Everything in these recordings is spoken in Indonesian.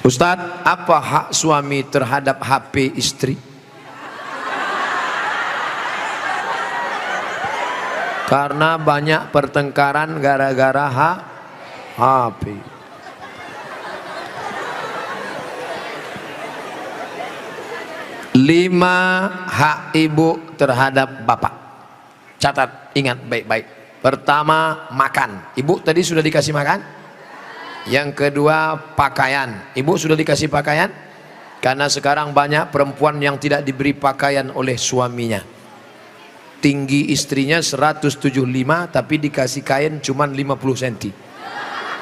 Ustadz, apa hak suami terhadap HP istri? Karena banyak pertengkaran gara-gara HP. Lima hak ibu terhadap bapak. Catat, ingat baik-baik. Pertama, makan. Ibu tadi sudah dikasih makan? Yang kedua, pakaian. Ibu sudah dikasih pakaian? Karena sekarang banyak perempuan yang tidak diberi pakaian oleh suaminya. Tinggi istrinya 175, tapi dikasih kain cuma 50 cm.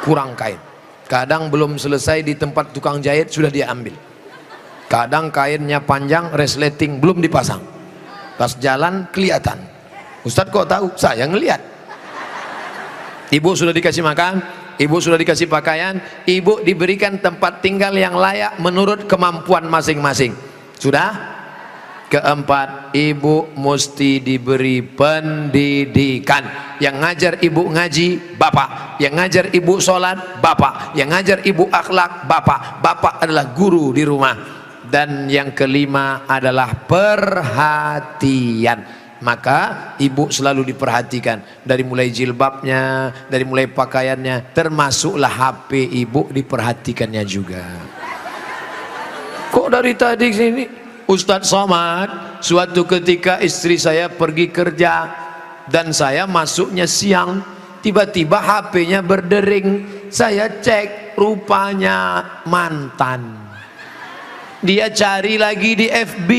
Kurang kain. Kadang belum selesai di tempat tukang jahit sudah dia ambil. Kadang kainnya panjang, resleting belum dipasang. Pas jalan kelihatan. Ustadz kok tahu? Saya ngelihat. Ibu sudah dikasih makan, ibu sudah dikasih pakaian, ibu diberikan tempat tinggal yang layak menurut kemampuan masing-masing. Sudah? Keempat, ibu mesti diberi pendidikan. Yang ngajar ibu ngaji, bapak. Yang ngajar ibu sholat, bapak. Yang ngajar ibu akhlak, bapak. Bapak adalah guru di rumah. Dan yang kelima adalah perhatian. Maka ibu selalu diperhatikan, dari mulai jilbabnya, dari mulai pakaiannya, termasuklah HP ibu diperhatikannya juga. Kok dari tadi sini Ustadz Somad, suatu ketika istri saya pergi kerja dan saya masuknya siang, tiba-tiba HP-nya berdering. Saya cek, rupanya mantan. Dia cari lagi di FB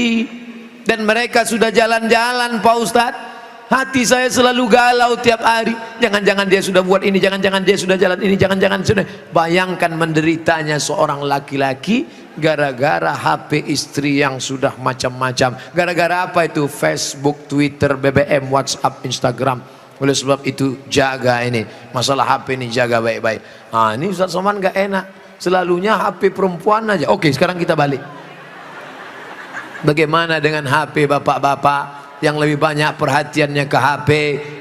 dan mereka sudah jalan-jalan, Pak Ustadz. Hati saya selalu galau tiap hari. Jangan-jangan dia sudah buat ini, jangan-jangan dia sudah jalan ini, jangan-jangan sudah. Bayangkan menderitanya seorang laki-laki gara-gara HP istri yang sudah macam-macam. Gara-gara apa itu? Facebook, Twitter, BBM, WhatsApp, Instagram. Oleh sebab itu jaga ini masalah HP ini, jaga baik-baik. Nah, ini Ustadz Somad gak enak, selalunya HP perempuan aja. Oke, sekarang kita balik. Bagaimana dengan HP bapak-bapak yang lebih banyak perhatiannya ke HP,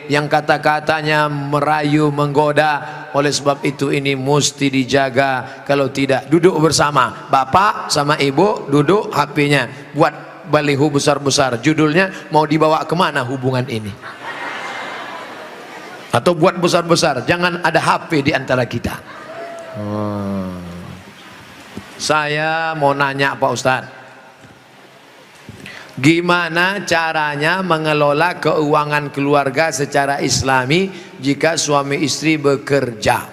yang kata-katanya merayu, menggoda? Oleh sebab itu ini mesti dijaga. Kalau tidak, duduk bersama, bapak sama ibu duduk, HP-nya buat baliho besar-besar, judulnya mau dibawa kemana hubungan ini, atau buat besar-besar, jangan ada HP di antara kita. Saya mau nanya Pak Ustadz, gimana caranya mengelola keuangan keluarga secara islami jika suami istri bekerja?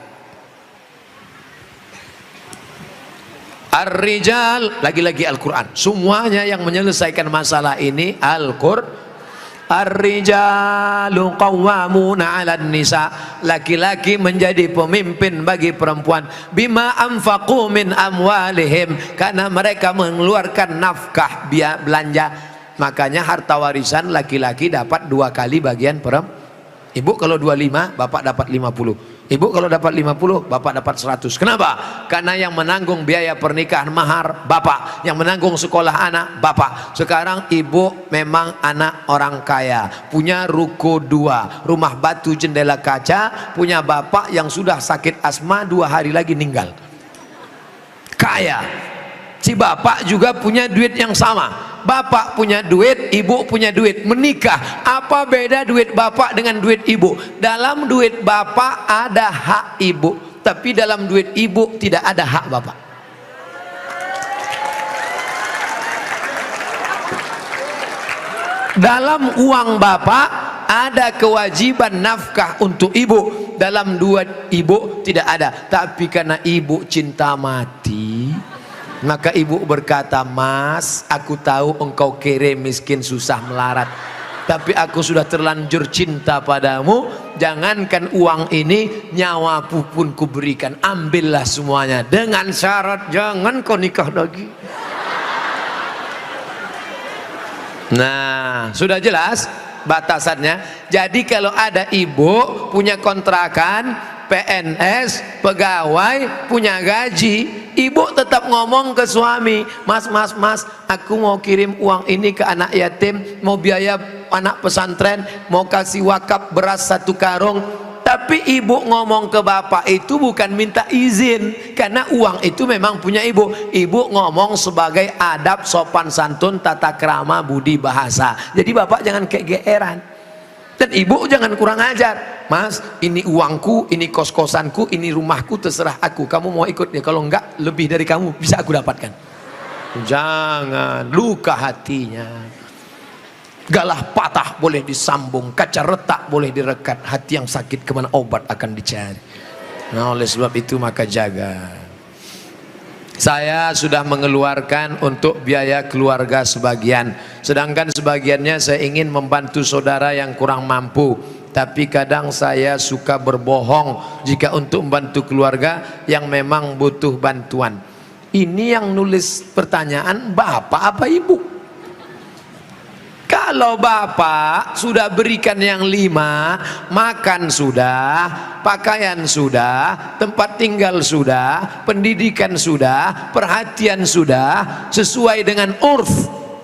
Ar-rijal, lagi-lagi Al-Quran. Semuanya yang menyelesaikan masalah ini Al-Quran. Ar-rijalu qawwamuna 'alan nisa. Laki-laki menjadi pemimpin bagi perempuan. Bima anfaqu min amwalihim, karena mereka mengeluarkan nafkah, biaya belanja. Makanya harta warisan laki-laki dapat 2 kali bagian perempuan. Ibu kalau 25, bapak dapat 50. Ibu kalau dapat 50, bapak dapat 100. Kenapa? Karena yang menanggung biaya pernikahan mahar bapak, yang menanggung sekolah anak bapak. Sekarang ibu memang anak orang kaya, punya ruko 2, rumah batu jendela kaca, punya bapak yang sudah sakit asma 2 hari lagi meninggal. Kaya. Si bapak juga punya duit yang sama. Bapak punya duit, ibu punya duit, menikah. Apa beda duit bapak dengan duit ibu? Dalam duit bapak ada hak ibu, tapi dalam duit ibu tidak ada hak bapak. Dalam uang bapak ada kewajiban nafkah untuk ibu, dalam duit ibu tidak ada. Tapi karena ibu cinta mati, maka ibu berkata, "Mas, aku tahu engkau kere, miskin, susah melarat, tapi aku sudah terlanjur cinta padamu. Jangankan uang ini, nyawaku pun kuberikan. Ambillah semuanya, dengan syarat jangan kau nikah lagi." Nah, sudah jelas batasannya. Jadi kalau ada ibu punya kontrakan, PNS, pegawai, punya gaji, Ibu tetap ngomong ke suami, mas, aku mau kirim uang ini ke anak yatim, mau biaya anak pesantren, mau kasih wakaf beras 1 karung. Tapi ibu ngomong ke bapak itu bukan minta izin, karena uang itu memang punya ibu. Ibu ngomong sebagai adab, sopan santun, tata krama, budi bahasa. Jadi bapak jangan kegeeran, dan ibu jangan kurang ajar. Mas, ini uangku, ini kos-kosanku, ini rumahku, terserah aku, kamu mau ikut ya, kalau enggak lebih dari kamu bisa aku dapatkan. Jangan, luka hatinya. Galah patah boleh disambung, kaca retak boleh direkat, hati yang sakit kemana obat akan dicari. Nah, oleh sebab itu maka jaga. Saya sudah mengeluarkan untuk biaya keluarga sebagian, sedangkan sebagiannya saya ingin membantu saudara yang kurang mampu. Tapi kadang saya suka berbohong jika untuk membantu keluarga yang memang butuh bantuan. Ini yang nulis pertanyaan bapak apa ibu? Kalau bapak sudah berikan yang 5, makan sudah, pakaian sudah, tempat tinggal sudah, pendidikan sudah, perhatian sudah, sesuai dengan urf,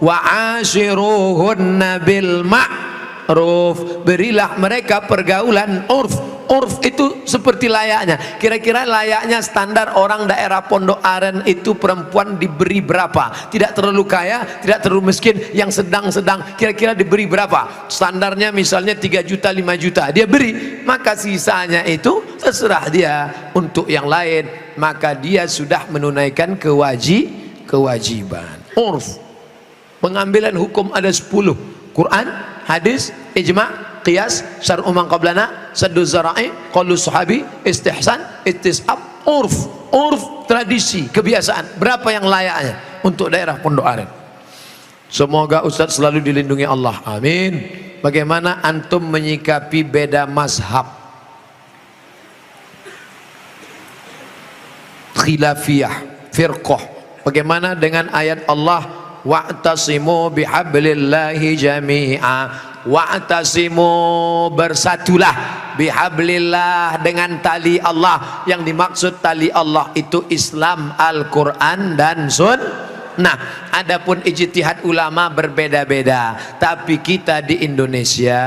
wa ashiruhunna bil ma'ruf, berilah mereka pergaulan urf. Urf itu seperti layaknya, kira-kira layaknya standar orang daerah Pondok Aren itu perempuan diberi berapa, tidak terlalu kaya, tidak terlalu miskin, yang sedang-sedang, kira-kira diberi berapa standarnya, misalnya 3 juta 5 juta dia beri, maka sisanya itu terserah dia untuk yang lain, maka dia sudah menunaikan kewajiban. Urf, pengambilan hukum ada 10, Quran, hadis, ijma', qiyas, syar'u man qablana, saddu zara'i, qaulu sahabi, istihsan, istisab, urf. Urf, tradisi, kebiasaan. Berapa yang layaknya untuk daerah Pondok Aren? Semoga Ustaz selalu dilindungi Allah, amin. Bagaimana antum menyikapi beda mazhab, khilafiyah, firqah? Bagaimana dengan ayat Allah, wa'tasimu bihablillahi jami'a, wa'tasimu, bersatulah, bihablillah, dengan tali Allah. Yang dimaksud tali Allah itu Islam, Al-Quran dan Sunnah. Adapun ijtihad ulama berbeda-beda, tapi kita di Indonesia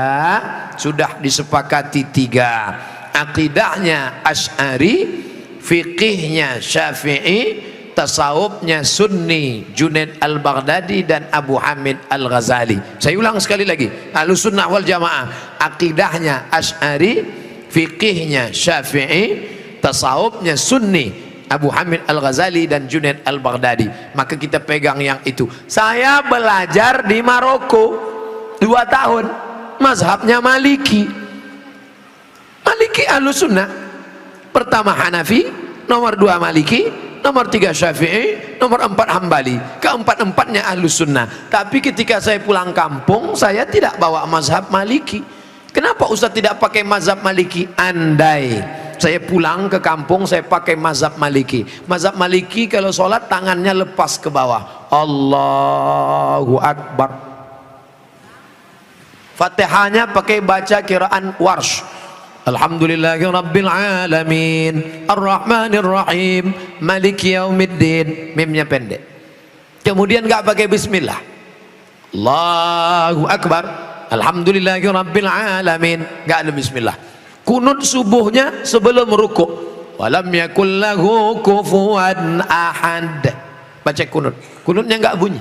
sudah disepakati 3. Akidahnya Asy'ari, fikihnya Syafi'i, tasawufnya Sunni, Junaid al-Baghdadi dan Abu Hamid al-Ghazali. Saya ulang sekali lagi, Ahlussunnah wal Jamaah akidahnya Asy'ari, fikihnya Syafi'i, tasawufnya Sunni, Abu Hamid al-Ghazali dan Junaid al-Baghdadi. Maka kita pegang yang itu. Saya belajar di Maroko 2 tahun, mazhabnya Maliki. Maliki Ahlussunnah, pertama Hanafi, nomor 2 Maliki, nomor 3 Syafi'i, nomor 4 Hambali. Keempat-empatnya Ahlussunnah. Tapi ketika saya pulang kampung, saya tidak bawa mazhab Maliki. Kenapa Ustaz tidak pakai mazhab Maliki? Andai saya pulang ke kampung, saya pakai mazhab Maliki. Mazhab Maliki kalau sholat tangannya lepas ke bawah, Allahu Akbar. Fatihahnya pakai baca kiraan Warsh, Alhamdulillahi Rabbil Alamin, Ar-Rahmanir Rahim, Maliki Yaumiddin. Mimnya pendek. Kemudian nggak pakai bismillah, Allahu Akbar, Alhamdulillahi Rabbil Alamin, nggak ada bismillah. Kunut subuhnya sebelum rukuk, walam yakul lahu kufuwan ahad, baca kunut. Kunutnya nggak bunyi.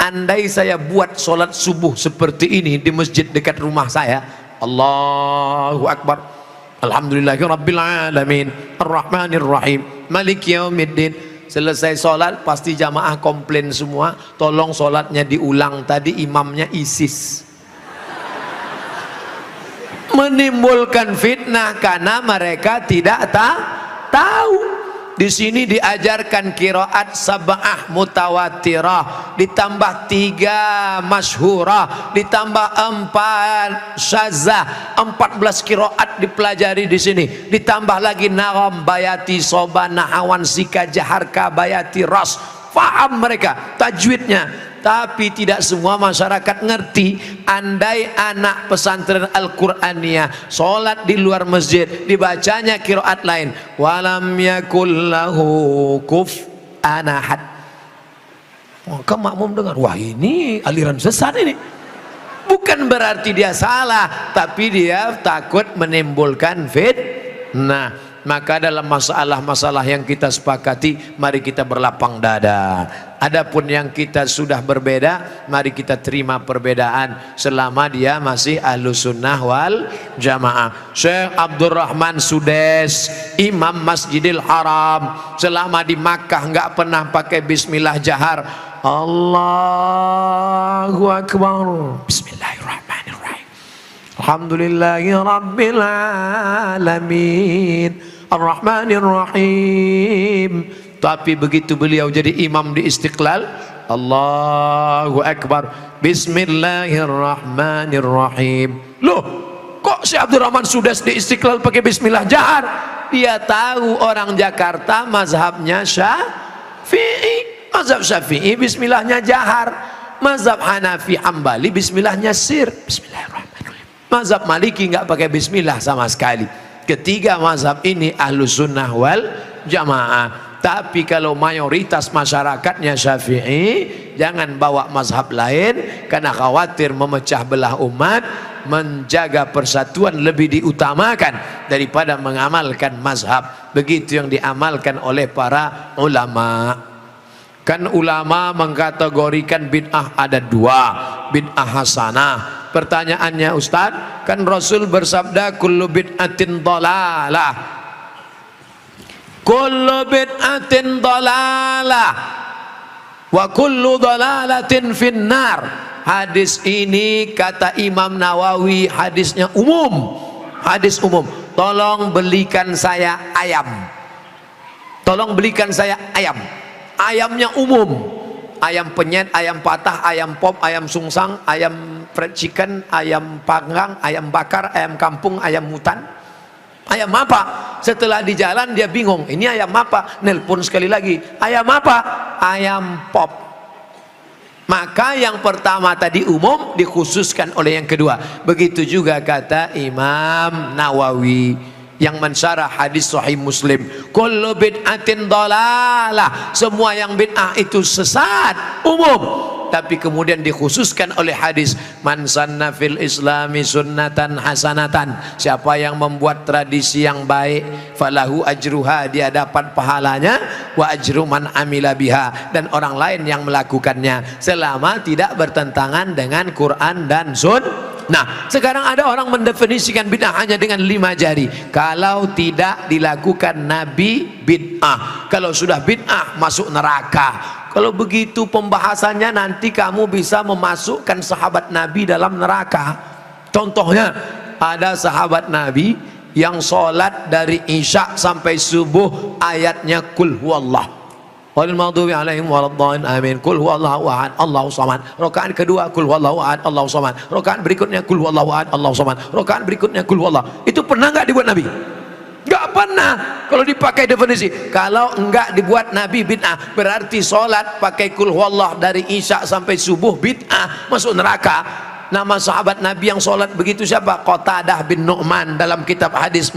Andai saya buat sholat subuh seperti ini di masjid dekat rumah saya, Allahu Akbar, Alhamdulillahi Rabbil Alamin, Ar-Rahmanir Rahim, Maliki Yaumiddin. Selesai sholat pasti jamaah komplain semua, tolong sholatnya diulang, tadi imamnya ISIS. Menimbulkan fitnah karena mereka tidak tahu. Di sini diajarkan qiraat sab'ah mutawatirah, ditambah 3 masyhurah, ditambah 4 syazah, 14 qiraat dipelajari di sini. Ditambah lagi nagham, bayati, soba, nahawan, sika, jaharka, bayati, ras, faham mereka tajwidnya. Tapi tidak semua masyarakat ngerti. Andai anak pesantren Al-Qur'aniyah sholat di luar masjid, dibacanya qiraat lain, walam yakul lahu kufuwan ahad, maka makmum dengar, wah ini aliran sesat ini. Bukan berarti dia salah, tapi dia takut menimbulkan fitnah. Maka dalam masalah-masalah yang kita sepakati, mari kita berlapang dada. Adapun yang kita sudah berbeda, mari kita terima perbedaan selama dia masih Ahlus Sunnah wal Jamaah. Syekh Abdurrahman Sudes, Imam Masjidil Haram, selama di Makkah nggak pernah pakai bismillah jahar. Allahu Akbar, Bismillahirrahmanirrahim, Alhamdulillahi Rabbil Alamin, Ar-Rahmanir-Rahim. Tapi begitu beliau jadi imam di Istiqlal, Allahu Akbar, Bismillahirrahmanirrahim. Loh, kok si Abdurrahman Sudes di Istiqlal pakai bismillah jahar? Dia tahu orang Jakarta mazhabnya Syafi'i. Mazhab Syafi'i bismillahnya jahar. Mazhab Hanafi Hambali bismillahnya sir. Bismillahirrahmanirrahim. Mazhab Maliki nggak pakai bismillah sama sekali. Ketiga mazhab ini Ahlus Sunnah wal Jamaah. Tapi kalau mayoritas masyarakatnya Syafi'i, jangan bawa mazhab lain, karena khawatir memecah belah umat. Menjaga persatuan lebih diutamakan daripada mengamalkan mazhab. Begitu yang diamalkan oleh para ulama. Kan ulama mengkategorikan bid'ah ada dua, bid'ah hasanah. Pertanyaannya Ustaz, kan Rasul bersabda kullu bid'atin dhalalah, kullu bid'atin dhalalah wa kullu dhalalatin finnar. Hadis ini kata Imam Nawawi hadisnya umum, hadis umum. Tolong belikan saya ayam, tolong belikan saya ayam. Ayamnya umum, ayam penyet, ayam patah, ayam pop, ayam sungsang, ayam fried chicken, ayam panggang, ayam bakar, ayam kampung, ayam hutan. Ayam apa? Setelah di jalan dia bingung, ini ayam apa? Nelpon sekali lagi, ayam apa? Ayam pop. Maka yang pertama tadi umum, dikhususkan oleh yang kedua. Begitu juga kata Imam Nawawi yang mensyarah hadis Sahih Muslim, kullu bid'atin dhalalah, semua yang bid'ah itu sesat, umum. Tapi kemudian dikhususkan oleh hadis, man sanna fil islami sunnatan hasanatan, siapa yang membuat tradisi yang baik, falahu ajruha, dia dapat pahalanya, wa ajru man amila biha, dan orang lain yang melakukannya, selama tidak bertentangan dengan Quran dan Sunnah. Nah, sekarang ada orang mendefinisikan bid'ah hanya dengan 5 jari. Kalau tidak dilakukan Nabi, bid'ah. Kalau sudah bid'ah, masuk neraka. Kalau begitu pembahasannya, nanti kamu bisa memasukkan sahabat Nabi dalam neraka. Contohnya, ada sahabat Nabi yang sholat dari Isya sampai subuh ayatnya kul huwallah, wal maghdubi alaihim waladdallin, amin, kul huwallahu ahad Allahu samad. Rakaat kedua kul huwallahu ahad Allahu samad. Rakaat berikutnya kul huwallahu ahad Allahu samad. Rakaat berikutnya kul huwallah. Itu pernah nggak dibuat Nabi? Nggak pernah. Kalau dipakai definisi, kalau enggak dibuat Nabi bid'ah, berarti sholat pakai kul huwallah dari Isya sampai subuh bid'ah, masuk neraka. Nama sahabat Nabi yang sholat begitu siapa? Qatadah bin Nu'man dalam kitab hadis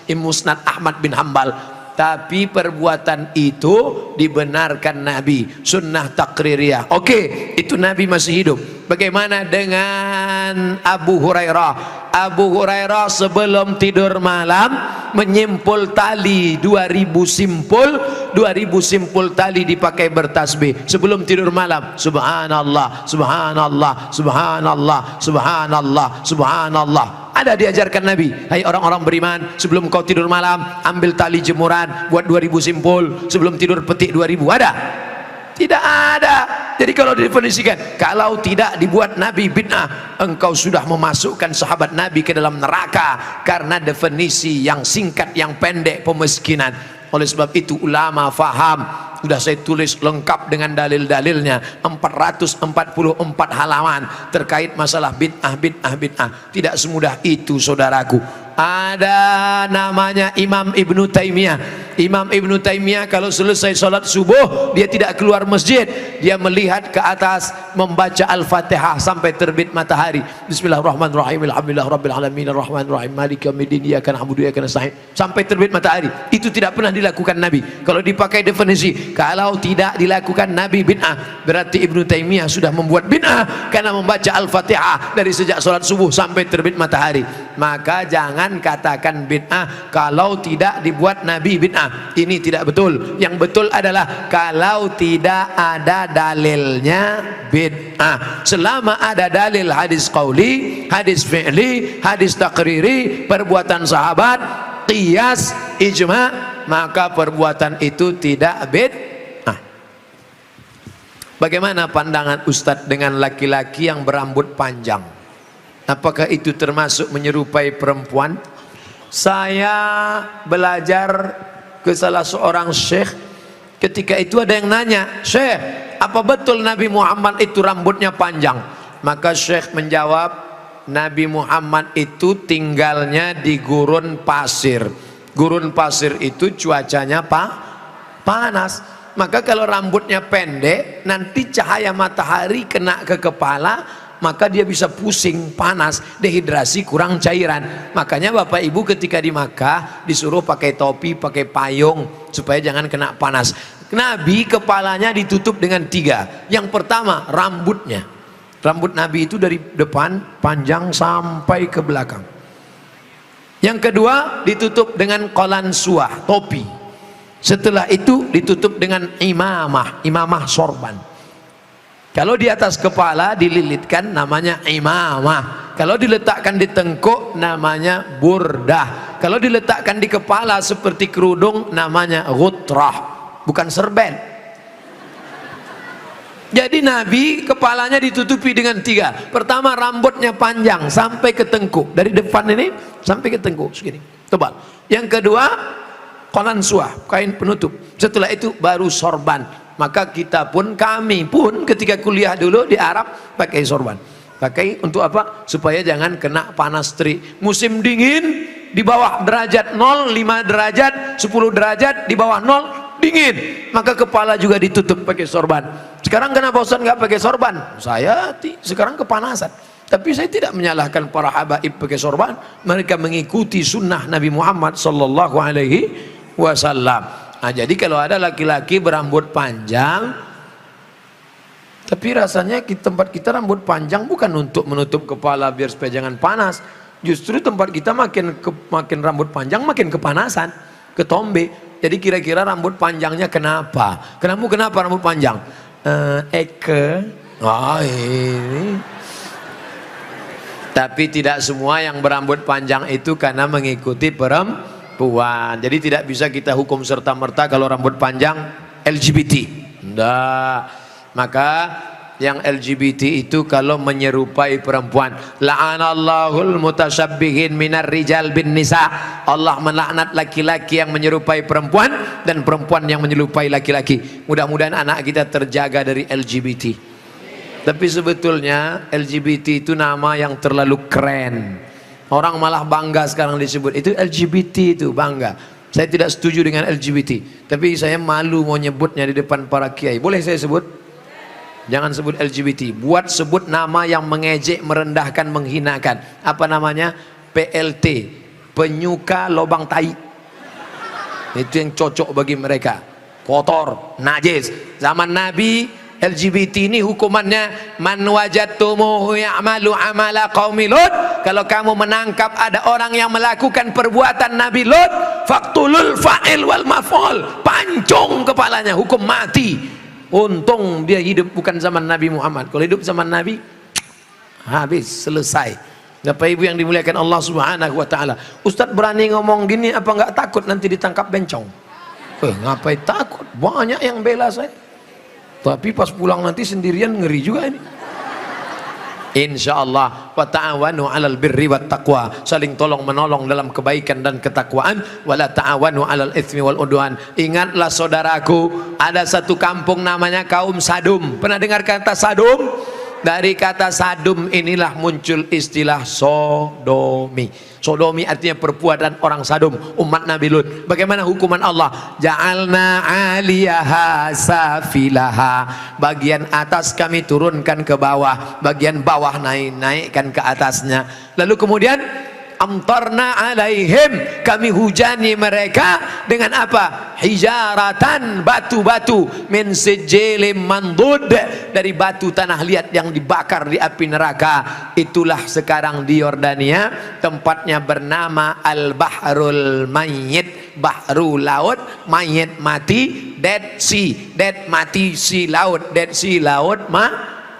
Musnad Ahmad bin Hambal. Tapi perbuatan itu dibenarkan Nabi, sunnah takririyah. Oke, itu Nabi masih hidup. Bagaimana dengan Abu Hurairah? Abu Hurairah sebelum tidur malam menyimpul tali 2000 simpul tali dipakai bertasbih sebelum tidur malam. Subhanallah, subhanallah, subhanallah, subhanallah, subhanallah. Ada diajarkan Nabi, hai orang-orang beriman, sebelum kau tidur malam ambil tali jemuran, buat 2000 simpul, sebelum tidur petik 2000. Ada? Tidak ada. Jadi kalau didefinisikan, kalau tidak dibuat Nabi bid'ah, engkau sudah memasukkan sahabat Nabi ke dalam neraka, karena definisi yang singkat, yang pendek, pemiskinan. Oleh sebab itu ulama faham, sudah saya tulis lengkap dengan dalil-dalilnya, 444 halaman terkait masalah bid'ah. Tidak semudah itu saudaraku. Ada namanya Imam Ibnu Taimiyah. Imam Ibnu Taimiyah kalau selesai sholat subuh dia tidak keluar masjid, dia melihat ke atas membaca Al-Fatihah sampai terbit matahari. Bismillahirrahmanirrahim, alhamdulillah rabbil alamin, arrahmanirrahim, maliki yaumiddin, iyyaka na'budu wa iyyaka nasta'in, sampai terbit matahari. Itu tidak pernah dilakukan Nabi. Kalau dipakai definisi, kalau tidak dilakukan Nabi bid'ah, berarti Ibnu Taimiyah sudah membuat bid'ah karena membaca Al-Fatihah dari sejak sholat subuh sampai terbit matahari. Maka jangan katakan bid'ah kalau tidak dibuat Nabi bid'ah. Ini tidak betul. Yang betul adalah kalau tidak ada dalilnya bid'ah. Selama ada dalil hadis qauli, hadis fi'li, hadis takriri, perbuatan sahabat, qiyas, ijma', maka perbuatan itu tidak bid'ah. Bagaimana pandangan Ustadz dengan laki-laki yang berambut panjang? Apakah itu termasuk menyerupai perempuan? Saya belajar ke salah seorang syekh, ketika itu ada yang nanya, "Syekh, apa betul Nabi Muhammad itu rambutnya panjang?" Maka syekh menjawab, Nabi Muhammad itu tinggalnya di gurun pasir. Gurun pasir itu cuacanya panas. Maka kalau rambutnya pendek, nanti cahaya matahari kena ke kepala, maka dia bisa pusing, panas, dehidrasi, kurang cairan. Makanya Bapak Ibu ketika di Makkah disuruh pakai topi, pakai payung supaya jangan kena panas. Nabi kepalanya ditutup dengan 3. Yang pertama rambutnya. Rambut Nabi itu dari depan panjang sampai ke belakang. Yang kedua ditutup dengan qalansuah, topi. Setelah itu ditutup dengan imamah sorban. Kalau di atas kepala dililitkan namanya imamah. Kalau diletakkan di tengkuk namanya burdah. Kalau diletakkan di kepala seperti kerudung namanya ghutrah, bukan serben. Jadi Nabi kepalanya ditutupi dengan 3. Pertama rambutnya panjang sampai ke tengkuk, dari depan ini sampai ke tengkuk segini, tebal. Yang kedua qalansuah, kain penutup. Setelah itu baru sorban. Maka kita pun, kami pun ketika kuliah dulu di Arab pakai sorban. Pakai untuk apa? Supaya jangan kena panas terik. Musim dingin di bawah derajat 0, 5 derajat, 10 derajat, di bawah 0 dingin. Maka kepala juga ditutup pakai sorban. Sekarang kenapa Ustaz nggak pakai sorban? Saya sekarang kepanasan. Tapi saya tidak menyalahkan para habaib pakai sorban. Mereka mengikuti sunnah Nabi Muhammad sallallahu alaihi wasallam. Nah, jadi kalau ada laki-laki berambut panjang, tapi rasanya di tempat kita rambut panjang bukan untuk menutup kepala biar supaya jangan panas. Justru tempat kita makin rambut panjang makin kepanasan, ketombe. Jadi kira-kira rambut panjangnya kenapa? Kenapa rambut panjang? Ini. Tapi tidak semua yang berambut panjang itu karena mengikuti perempuan. Jadi tidak bisa kita hukum serta-merta kalau rambut panjang LGBT. Enggak. Maka yang LGBT itu kalau menyerupai perempuan, la'anallahul mutasyabbihin minar rijal bin nisa. Allah melaknat laki-laki yang menyerupai perempuan dan perempuan yang menyerupai laki-laki. Mudah-mudahan anak kita terjaga dari LGBT. Tapi sebetulnya LGBT itu nama yang terlalu keren. Orang malah bangga sekarang disebut itu LGBT, itu bangga. Saya tidak setuju dengan LGBT, tapi saya malu mau nyebutnya di depan para kiai. Boleh saya sebut? Jangan sebut LGBT. Buat sebut nama yang mengejek, merendahkan, menghinakan. Apa namanya? PLT, penyuka lobang tai. Itu yang cocok bagi mereka. Kotor, najis. Zaman Nabi LGBT ini hukumannya man wajadtumuhu ya'malu amala qaumi Lut. Kalau kamu menangkap ada orang yang melakukan perbuatan Nabi Lut, faqtulul fa'il wal maf'ul, pancung kepalanya, hukum mati. Untung dia hidup bukan zaman Nabi Muhammad. Kalau hidup zaman Nabi habis, selesai. Bapak Ibu yang dimuliakan Allah Subhanahu wa taala, Ustadz berani ngomong gini apa enggak takut nanti ditangkap bencong? Ngapain takut? Banyak yang bela saya. Tapi pas pulang nanti sendirian ngeri juga ini. Insyaallah wa ta'awanu 'alal birri wat taqwa, saling tolong menolong dalam kebaikan dan ketakwaan. Wala ta'awanu 'alal itsmi wal udwan. Ingatlah saudaraku, ada satu kampung namanya kaum Sadum. Pernah dengar kata Sadum? Dari kata sadum inilah muncul istilah sodomi. Sodomi artinya perbuatan orang sadum, umat Nabi Lut. Bagaimana hukuman Allah? Ja'alna 'aliyaha safilaha. Bagian atas kami turunkan ke bawah, bagian bawah naikkan ke atasnya. Lalu kemudian amtarna alaihim, kami hujani mereka dengan apa? Hijaratan, batu-batu, min sijilin mandud, dari batu tanah liat yang dibakar di api neraka. Itulah sekarang di Yordania, tempatnya bernama Al-Bahrul Mayyit, bahru laut, mayit mati, Dead Sea, dead mati, sea laut, Dead Sea laut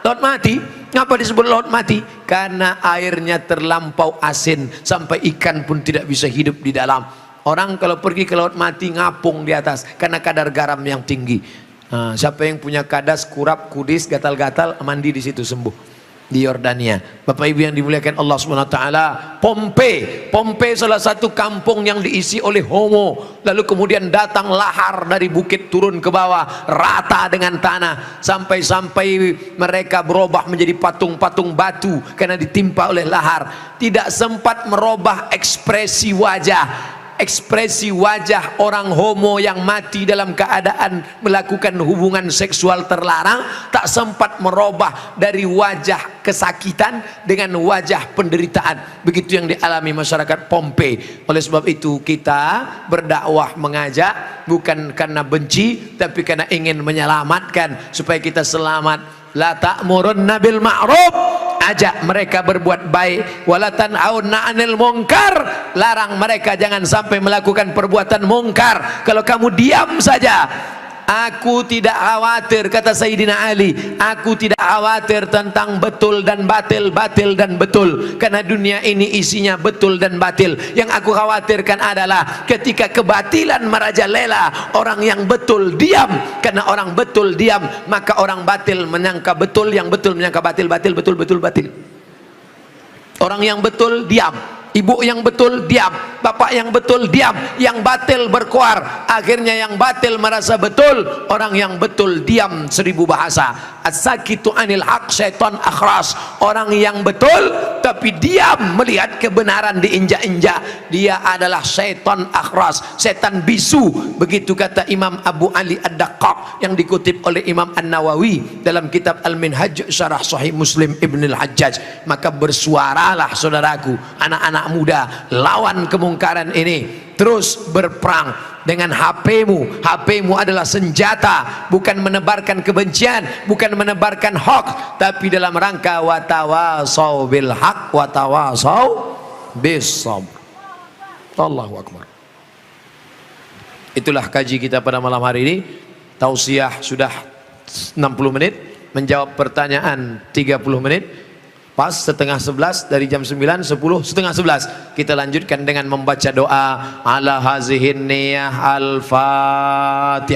laut mati. Ngapa disebut laut mati? Karena airnya terlampau asin sampai ikan pun tidak bisa hidup di dalam. Orang kalau pergi ke laut mati ngapung di atas karena kadar garam yang tinggi. Nah, siapa yang punya kadas, kurap, kudis, gatal-gatal, mandi di situ sembuh. Di Yordania. Bapak Ibu yang dimuliakan Allah Subhanahu wa taala, Pompei salah satu kampung yang diisi oleh homo. Lalu kemudian datang lahar dari bukit turun ke bawah, rata dengan tanah, sampai mereka berubah menjadi patung-patung batu karena ditimpa oleh lahar. Tidak sempat merubah ekspresi wajah orang homo yang mati dalam keadaan melakukan hubungan seksual terlarang, tak sempat merubah dari wajah kesakitan dengan wajah penderitaan. Begitu yang dialami masyarakat Pompei. Oleh sebab itu kita berdakwah, mengajak bukan karena benci, tapi karena ingin menyelamatkan supaya kita selamat. La ta'murunna bil ma'ruf, ajak mereka berbuat baik, wala tanhauna 'anil munkar, larang mereka jangan sampai melakukan perbuatan mungkar. Kalau kamu diam saja, aku tidak khawatir, kata Sayyidina Ali, aku tidak khawatir tentang betul dan batil, batil dan betul, karena dunia ini isinya betul dan batil. Yang aku khawatirkan adalah ketika kebatilan merajalela, orang yang betul diam. Karena orang betul diam, maka orang batil menyangka betul, yang betul menyangka batil, batil betul, betul batil. Orang yang betul diam, ibu yang betul diam, bapak yang betul diam, yang batil berkuar. Akhirnya yang batil merasa betul, orang yang betul diam 1000 bahasa. As-sakitu anil haq syaitan akhras. Orang yang betul tapi diam melihat kebenaran diinjak-injak, dia adalah syaitan akhras, setan bisu. Begitu kata Imam Abu Ali Ad-Daqqaq yang dikutip oleh Imam An-Nawawi dalam kitab Al-Minhaj Syarah Sahih Muslim Ibn Al-Hajjaj. Maka bersuaralah saudaraku, anak-anak muda, lawan kemungkaran ini. Terus berperang dengan HP-mu adalah senjata, bukan menebarkan kebencian, bukan menebarkan hoax, tapi dalam rangka watawasau bil haq watawasau bis sabr. Allahu akbar. Itulah kaji kita pada malam hari ini. Tausiah sudah 60 menit, menjawab pertanyaan 30 menit. Pas setengah 11, dari jam 9, 10, setengah 11 kita lanjutkan dengan membaca doa ala hazihin niyah al-fatihah.